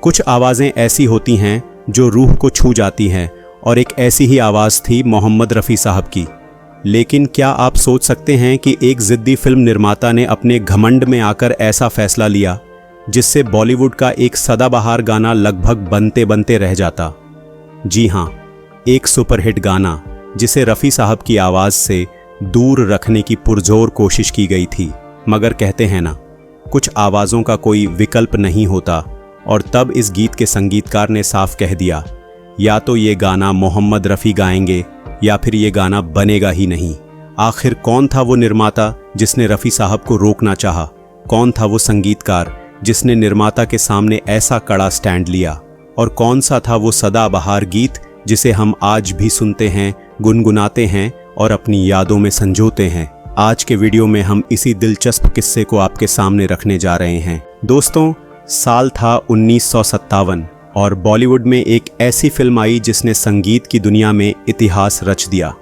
कुछ आवाज़ें ऐसी होती हैं जो रूह को छू जाती हैं, और एक ऐसी ही आवाज़ थी मोहम्मद रफ़ी साहब की। लेकिन क्या आप सोच सकते हैं कि एक ज़िद्दी फिल्म निर्माता ने अपने घमंड में आकर ऐसा फैसला लिया जिससे बॉलीवुड का एक सदाबहार गाना लगभग बनते बनते रह जाता। जी हाँ, एक सुपरहिट गाना जिसे रफ़ी साहब की आवाज़ से दूर रखने की पुरजोर कोशिश की गई थी। मगर कहते हैं ना, कुछ आवाज़ों का कोई विकल्प नहीं होता, और तब इस गीत के संगीतकार ने साफ कह दिया, या तो ये गाना मोहम्मद रफ़ी गाएंगे या फिर ये गाना बनेगा ही नहीं। आखिर कौन था वो निर्माता जिसने रफ़ी साहब को रोकना चाहा? कौन था वो संगीतकार जिसने निर्माता के सामने ऐसा कड़ा स्टैंड लिया? और कौन सा था वो सदाबहार गीत जिसे हम आज भी सुनते हैं, गुनगुनाते हैं और अपनी यादों में संजोते हैं? आज के वीडियो में हम इसी दिलचस्प किस्से को आपके सामने रखने जा रहे हैं। दोस्तों, साल था 1957 और बॉलीवुड में एक ऐसी फिल्म आई जिसने संगीत की दुनिया में इतिहास रच दिया।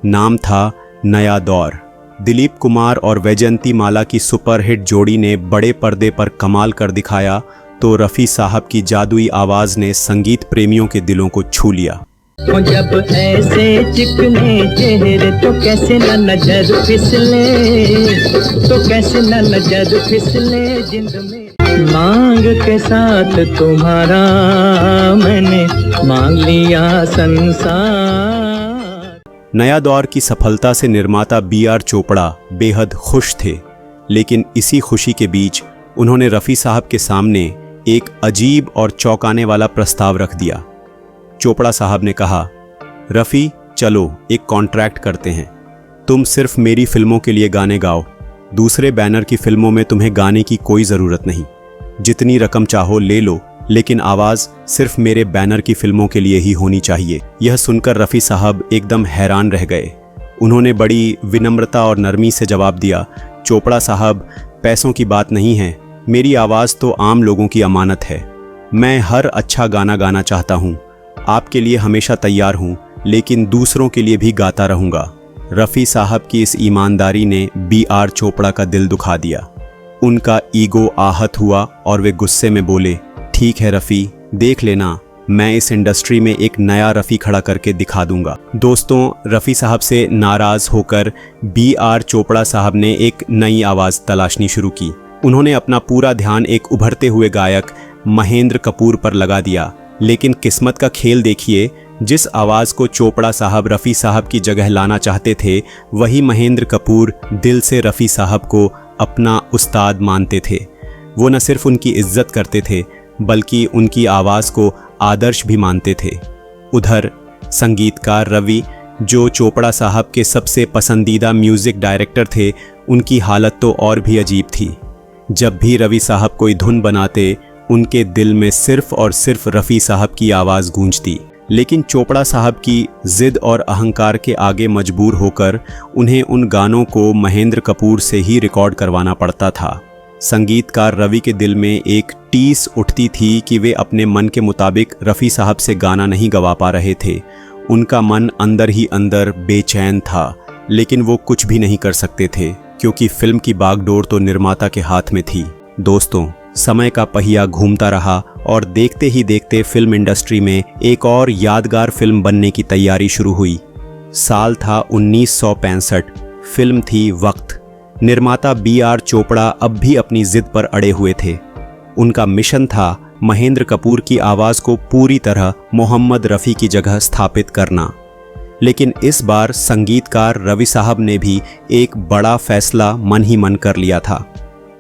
नाम था नया दौर। दिलीप कुमार और वैजयंती माला की सुपरहिट जोड़ी ने बड़े पर्दे पर कमाल कर दिखाया, तो रफ़ी साहब की जादुई आवाज़ ने संगीत प्रेमियों के दिलों को छू लिया। जब ऐसे चिकने चेहरे तो कैसे न नजर फिसले, तो कैसे न नजर फिसले जिंद में। मांग के साथ तुम्हारा मैंने मांग लिया संसार। नया दौर की सफलता से निर्माता B.R. चोपड़ा बेहद खुश थे, लेकिन इसी खुशी के बीच उन्होंने रफ़ी साहब के सामने एक अजीब और चौंकाने वाला प्रस्ताव रख दिया। चोपड़ा साहब ने कहा, रफ़ी, चलो एक कॉन्ट्रैक्ट करते हैं। तुम सिर्फ मेरी फिल्मों के लिए गाने गाओ, दूसरे बैनर की फिल्मों में तुम्हें गाने की कोई ज़रूरत नहीं। जितनी रकम चाहो ले लो, लेकिन आवाज़ सिर्फ मेरे बैनर की फिल्मों के लिए ही होनी चाहिए। यह सुनकर रफ़ी साहब एकदम हैरान रह गए। उन्होंने बड़ी विनम्रता और नरमी से जवाब दिया, चोपड़ा साहब, पैसों की बात नहीं है, मेरी आवाज़ तो आम लोगों की अमानत है। मैं हर अच्छा गाना गाना चाहता हूँ, आपके लिए हमेशा तैयार हूँ, लेकिन दूसरों के लिए भी गाता रहूँगा। रफ़ी साहब की इस ईमानदारी ने B.R. चोपड़ा का दिल दुखा दिया। उनका ईगो आहत हुआ और वे गुस्से में बोले, ठीक है रफ़ी, देख लेना, मैं इस इंडस्ट्री में एक नया रफ़ी खड़ा करके दिखा दूंगा। दोस्तों, रफ़ी साहब से नाराज़ होकर B.R. चोपड़ा साहब ने एक नई आवाज़ तलाशनी शुरू की। उन्होंने अपना पूरा ध्यान एक उभरते हुए गायक महेंद्र कपूर पर लगा दिया। लेकिन किस्मत का खेल देखिए, जिस आवाज़ को चोपड़ा साहब रफ़ी साहब की जगह लाना चाहते थे, वही महेंद्र कपूर दिल से रफ़ी साहब को अपना उस्ताद मानते थे। वो न सिर्फ उनकी इज्जत करते थे, बल्कि उनकी आवाज़ को आदर्श भी मानते थे। उधर संगीतकार रवि, जो चोपड़ा साहब के सबसे पसंदीदा म्यूज़िक डायरेक्टर थे, उनकी हालत तो और भी अजीब थी। जब भी रवि साहब कोई धुन बनाते, उनके दिल में सिर्फ और सिर्फ रफ़ी साहब की आवाज़ गूंजती। लेकिन चोपड़ा साहब की ज़िद और अहंकार के आगे मजबूर होकर उन्हें उन गानों को महेंद्र कपूर से ही रिकॉर्ड करवाना पड़ता था। संगीतकार रवि के दिल में एक टीस उठती थी कि वे अपने मन के मुताबिक रफ़ी साहब से गाना नहीं गवा पा रहे थे। उनका मन अंदर ही अंदर बेचैन था, लेकिन वो कुछ भी नहीं कर सकते थे, क्योंकि फिल्म की बागडोर तो निर्माता के हाथ में थी। दोस्तों, समय का पहिया घूमता रहा और देखते ही देखते फिल्म इंडस्ट्री में एक और यादगार फिल्म बनने की तैयारी शुरू हुई। साल था 1965। फिल्म थी वक्त। निर्माता B.R. चोपड़ा अब भी अपनी जिद पर अड़े हुए थे। उनका मिशन था महेंद्र कपूर की आवाज़ को पूरी तरह मोहम्मद रफ़ी की जगह स्थापित करना। लेकिन इस बार संगीतकार रवि साहब ने भी एक बड़ा फैसला मन ही मन कर लिया था।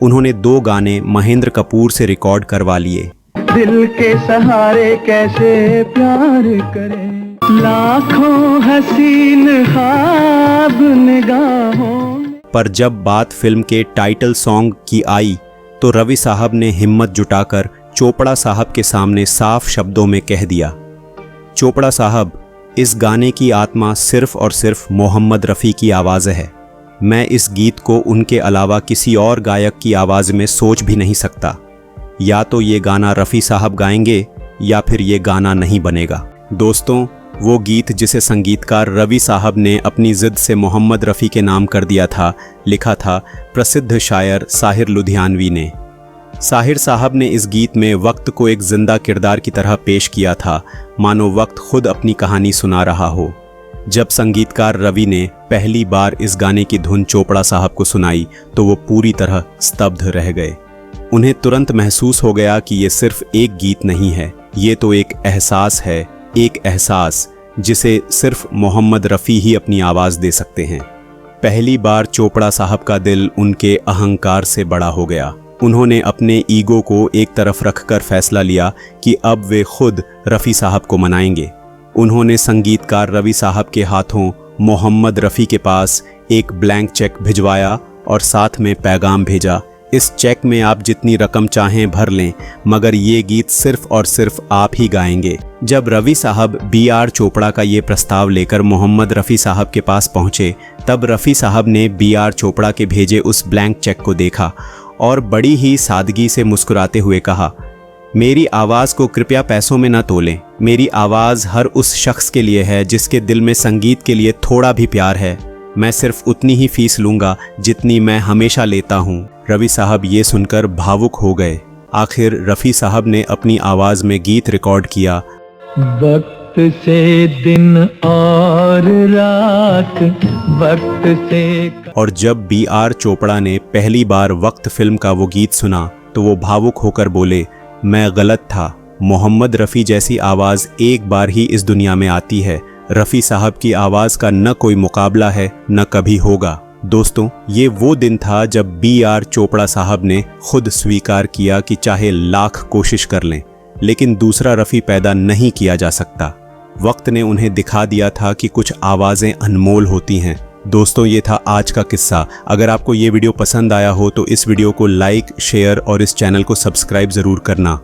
उन्होंने 2 गाने महेंद्र कपूर से रिकॉर्ड करवा लिए। दिल के सहारे कैसे प्यार करें, लाखों हसीन ख्वाब निगाहों। पर जब बात फिल्म के टाइटल सॉन्ग की आई, तो रवि साहब ने हिम्मत जुटाकर चोपड़ा साहब के सामने साफ शब्दों में कह दिया, चोपड़ा साहब, इस गाने की आत्मा सिर्फ और सिर्फ मोहम्मद रफ़ी की आवाज़ है। मैं इस गीत को उनके अलावा किसी और गायक की आवाज़ में सोच भी नहीं सकता। या तो ये गाना रफ़ी साहब गाएंगे या फिर ये गाना नहीं बनेगा। दोस्तों, वो गीत जिसे संगीतकार रवि साहब ने अपनी ज़िद से मोहम्मद रफ़ी के नाम कर दिया था, लिखा था प्रसिद्ध शायर साहिर लुधियानवी ने। साहिर साहब ने इस गीत में वक्त को एक जिंदा किरदार की तरह पेश किया था, मानो वक्त खुद अपनी कहानी सुना रहा हो। जब संगीतकार रवि ने पहली बार इस गाने की धुन चोपड़ा साहब को सुनाई तो वो पूरी तरह स्तब्ध रह गए। उन्हें तुरंत महसूस हो गया कि ये सिर्फ एक गीत नहीं है, ये तो एक एहसास है, एक एहसास जिसे सिर्फ मोहम्मद रफ़ी ही अपनी आवाज़ दे सकते हैं। पहली बार चोपड़ा साहब का दिल उनके अहंकार से बड़ा हो गया। उन्होंने अपने ईगो को एक तरफ रखकर फैसला लिया कि अब वे खुद रफ़ी साहब को मनाएंगे। उन्होंने संगीतकार रवि साहब के हाथों मोहम्मद रफ़ी के पास एक ब्लैंक चेक भिजवाया और साथ में पैगाम भेजा, इस चेक में आप जितनी रकम चाहें भर लें, मगर ये गीत सिर्फ और सिर्फ आप ही गाएंगे। जब रवि साहब B.R. चोपड़ा का ये प्रस्ताव लेकर मोहम्मद रफ़ी साहब के पास पहुंचे, तब रफ़ी साहब ने B.R. चोपड़ा के भेजे उस ब्लैंक चेक को देखा और बड़ी ही सादगी से मुस्कुराते हुए कहा, मेरी आवाज़ को कृपया पैसों में न तोलें। मेरी आवाज़ हर उस शख्स के लिए है जिसके दिल में संगीत के लिए थोड़ा भी प्यार है। मैं सिर्फ उतनी ही फीस लूँगा जितनी मैं हमेशा लेता हूँ। रवि साहब ये सुनकर भावुक हो गए। आखिर रफ़ी साहब ने अपनी आवाज़ में गीत रिकॉर्ड किया। वक्त से दिन और रात, वक्त से। और जब B.R. चोपड़ा ने पहली बार वक्त फिल्म का वो गीत सुना तो वो भावुक होकर बोले, मैं गलत था। मोहम्मद रफ़ी जैसी आवाज़ एक बार ही इस दुनिया में आती है। रफ़ी साहब की आवाज़ का न कोई मुकाबला है, न कभी होगा। दोस्तों, ये वो दिन था जब B.R. चोपड़ा साहब ने खुद स्वीकार किया कि चाहे लाख कोशिश कर लें, लेकिन दूसरा रफ़ी पैदा नहीं किया जा सकता। वक्त ने उन्हें दिखा दिया था कि कुछ आवाज़ें अनमोल होती हैं। दोस्तों, ये था आज का किस्सा। अगर आपको ये वीडियो पसंद आया हो तो इस वीडियो को लाइक, शेयर और इस चैनल को सब्सक्राइब ज़रूर करना।